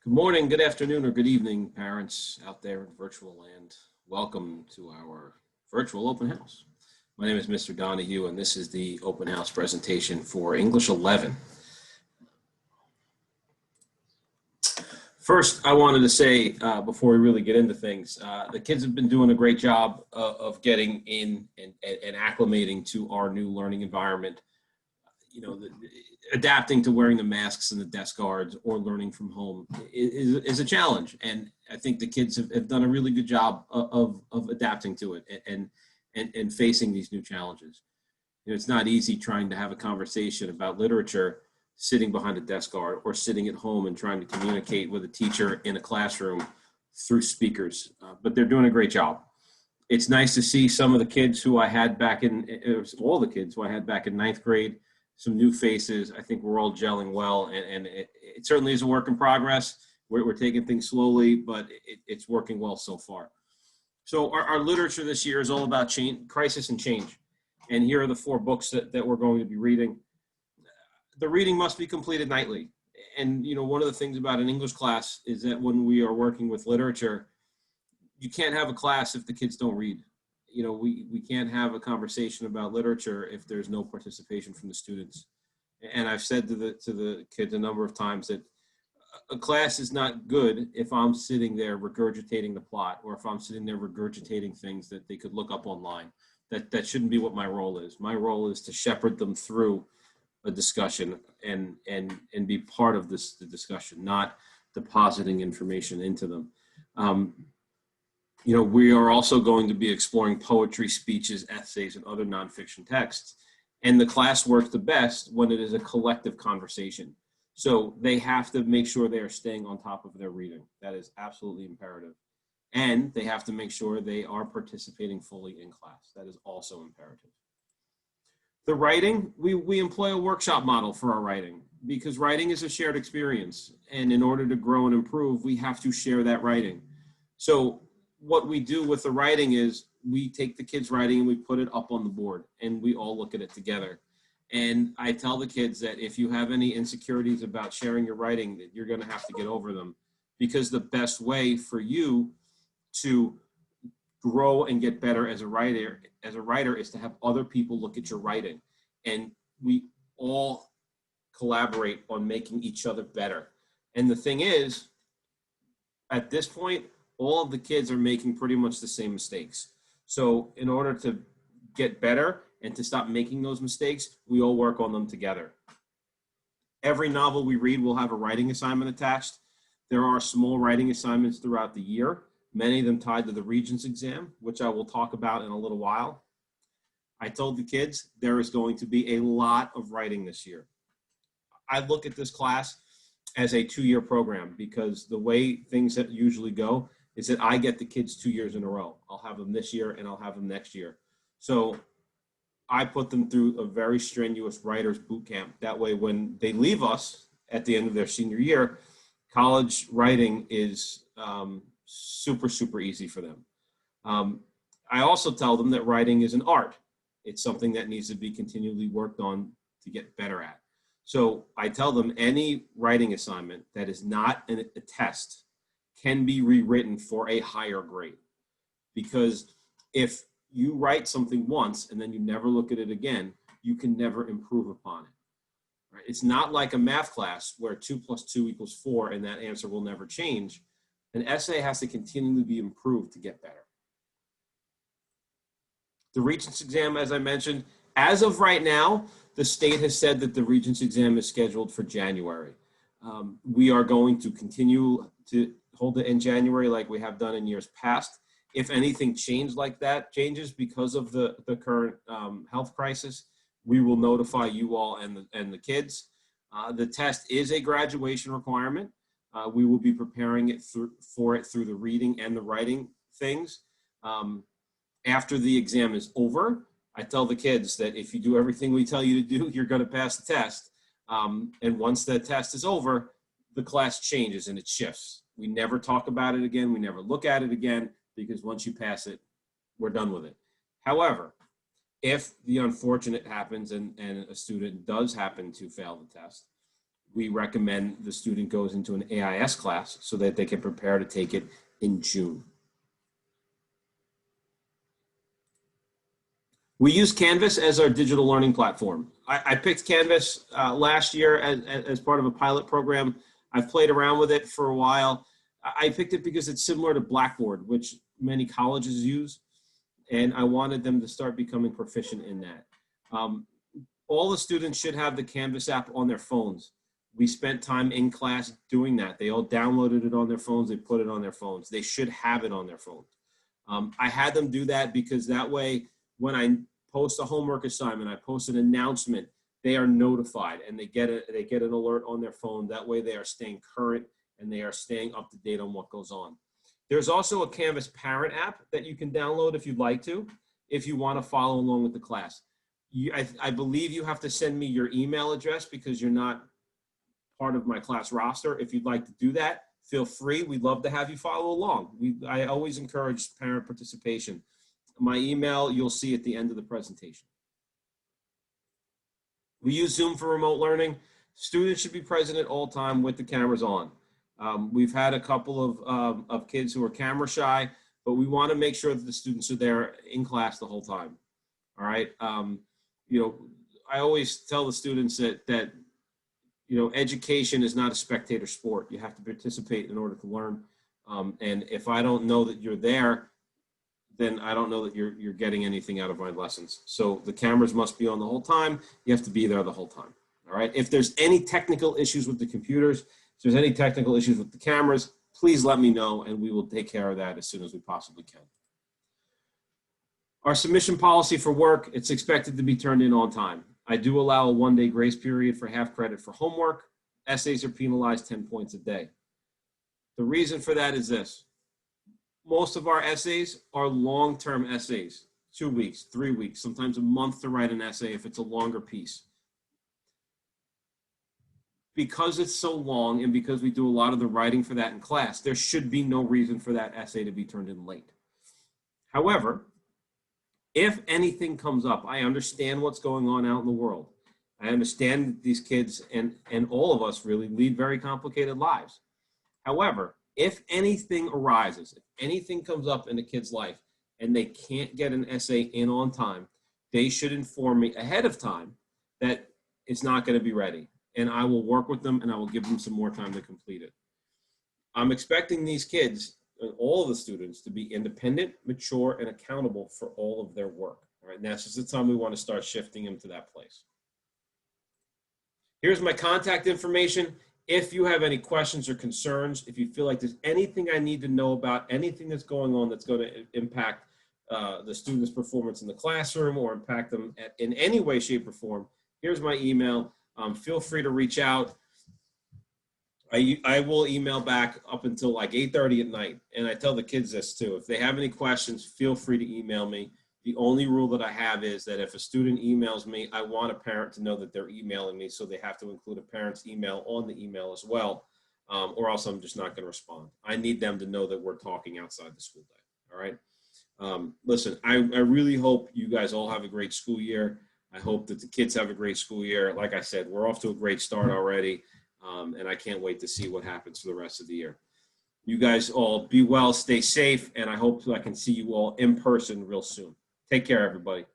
Good morning, good afternoon, or good evening, parents out there in virtual land. Welcome to our virtual open house. My name is Mr. Donohue, and this is the open house presentation for English 11. First, I wanted to say, before we really get into things, the kids have been doing a great job of getting in and acclimating to our new learning environment. You know, adapting to wearing the masks and the desk guards or learning from home is a challenge. And I think the kids have done a really good job of adapting to it and facing these new challenges. You know, it's not easy trying to have a conversation about literature sitting behind a desk guard or sitting at home and trying to communicate with a teacher in a classroom through speakers, but they're doing a great job. It's nice to see some of the kids who I had back in, it was all the kids who I had back in ninth grade, some new faces. I think we're all gelling well, and it certainly is a work in progress. We're taking things slowly, but it's working well so far. So our literature this year is all about change, crisis and change. And here are the 4 books that we're going to be reading. The reading must be completed nightly. And, you know, one of the things about an English class is that when we are working with literature, you can't have a class if the kids don't read. You know, we can't have a conversation about literature if there's no participation from the students. And I've said to the kids a number of times that a class is not good if I'm sitting there regurgitating the plot, or if I'm sitting there regurgitating things that they could look up online. That shouldn't be what my role is. My role is to shepherd them through a discussion and be part of the discussion, not depositing information into them. You know, we are also going to be exploring poetry, speeches, essays, and other nonfiction texts. And the class works the best when it is a collective conversation. So they have to make sure they are staying on top of their reading. That is absolutely imperative. And they have to make sure they are participating fully in class. That is also imperative. The writing, we employ a workshop model for our writing, because writing is a shared experience. And in order to grow and improve, we have to share that writing. So what we do with the writing is we take the kids' writing and we put it up on the board and we all look at it together. And I tell the kids that if you have any insecurities about sharing your writing, that you're going to have to get over them, because the best way for you to grow and get better as a writer is to have other people look at your writing, and we all collaborate on making each other better. And the thing is, at this point, all of the kids are making pretty much the same mistakes. So in order to get better and to stop making those mistakes, we all work on them together. Every novel we read will have a writing assignment attached. There are small writing assignments throughout the year, many of them tied to the Regents exam, which I will talk about in a little while. I told the kids there is going to be a lot of writing this year. I look at this class as a 2-year program, because the way things that usually go is that I get the kids 2 years in a row. I'll have them this year and I'll have them next year. So I put them through a very strenuous writer's boot camp. That way, when they leave us at the end of their senior year, college writing is super, super easy for them. I also tell them that writing is an art. It's something that needs to be continually worked on to get better at. So I tell them any writing assignment that is not a test can be rewritten for a higher grade. Because if you write something once and then you never look at it again, you can never improve upon it. Right? It's not like a math class where 2 + 2 = 4 and that answer will never change. An essay has to continually be improved to get better. The Regents exam, as I mentioned, as of right now, the state has said that the Regents exam is scheduled for January. We are going to continue to hold it in January like we have done in years past. If anything changes because of the current health crisis, we will notify you all and the kids. The test is a graduation requirement. We will be preparing it for it through the reading and the writing things. After the exam is over, I tell the kids that if you do everything we tell you to do, you're going to pass the test. And once the test is over, the class changes and it shifts. We never talk about it again. We never look at it again, because once you pass it, we're done with it. However, if the unfortunate happens and a student does happen to fail the test, we recommend the student goes into an AIS class so that they can prepare to take it in June. We use Canvas as our digital learning platform. I picked Canvas last year as part of a pilot program. I've played around with it for a while. I picked it because it's similar to Blackboard, which many colleges use, and I wanted them to start becoming proficient in that. All the students should have the Canvas app on their phones. We spent time in class doing that. They all downloaded it on their phones. They put it on their phones. They should have it on their phones. I had them do that because that way, when I post a homework assignment, I post an announcement, they are notified and they get an alert on their phone. That way they are staying current and they are staying up to date on what goes on. There's also a Canvas parent app that you can download if you'd like to, if you want to follow along with the class. I believe you have to send me your email address because you're not part of my class roster. If you'd like to do that, feel free. We'd love to have you follow along. I always encourage parent participation. My email, you'll see at the end of the presentation. We use Zoom for remote learning. Students should be present at all time with the cameras on. We've had a couple of kids who are camera shy, but we want to make sure that the students are there in class the whole time. All right. You know, I always tell the students that you know, education is not a spectator sport. You have to participate in order to learn. And if I don't know that you're there, then I don't know that you're getting anything out of my lessons. So the cameras must be on the whole time. You have to be there the whole time. All right. If there's any technical issues with the computers, if there's any technical issues with the cameras, please let me know and we will take care of that as soon as we possibly can. Our submission policy for work, it's expected to be turned in on time. I do allow a 1-day grace period for half credit for homework. Essays are penalized 10 points a day. The reason for that is this. Most of our essays are long-term essays, 2 weeks, 3 weeks, sometimes a month to write an essay if it's a longer piece. Because it's so long and because we do a lot of the writing for that in class, there should be no reason for that essay to be turned in late. However, if anything comes up, I understand what's going on out in the world. I understand that these kids and all of us really lead very complicated lives. However, if anything arises, if anything comes up in a kid's life and they can't get an essay in on time, they should inform me ahead of time that it's not going to be ready. And I will work with them and I will give them some more time to complete it. I'm expecting these kids and all of the students to be independent, mature, and accountable for all of their work. All right, and that's just the time we want to start shifting them to that place. Here's my contact information. If you have any questions or concerns, if you feel like there's anything I need to know about, anything that's going on that's going to impact the students' performance in the classroom or impact them in any way, shape, or form, here's my email. Feel free to reach out. I will email back up until like 8:30 at night. And I tell the kids this too. If they have any questions, feel free to email me. The only rule that I have is that if a student emails me, I want a parent to know that they're emailing me, so they have to include a parent's email on the email as well, or else I'm just not going to respond. I need them to know that we're talking outside the school day, all right? Listen, I really hope you guys all have a great school year. I hope that the kids have a great school year. Like I said, we're off to a great start already, and I can't wait to see what happens for the rest of the year. You guys all be well, stay safe, and I hope I can see you all in person real soon. Take care, everybody.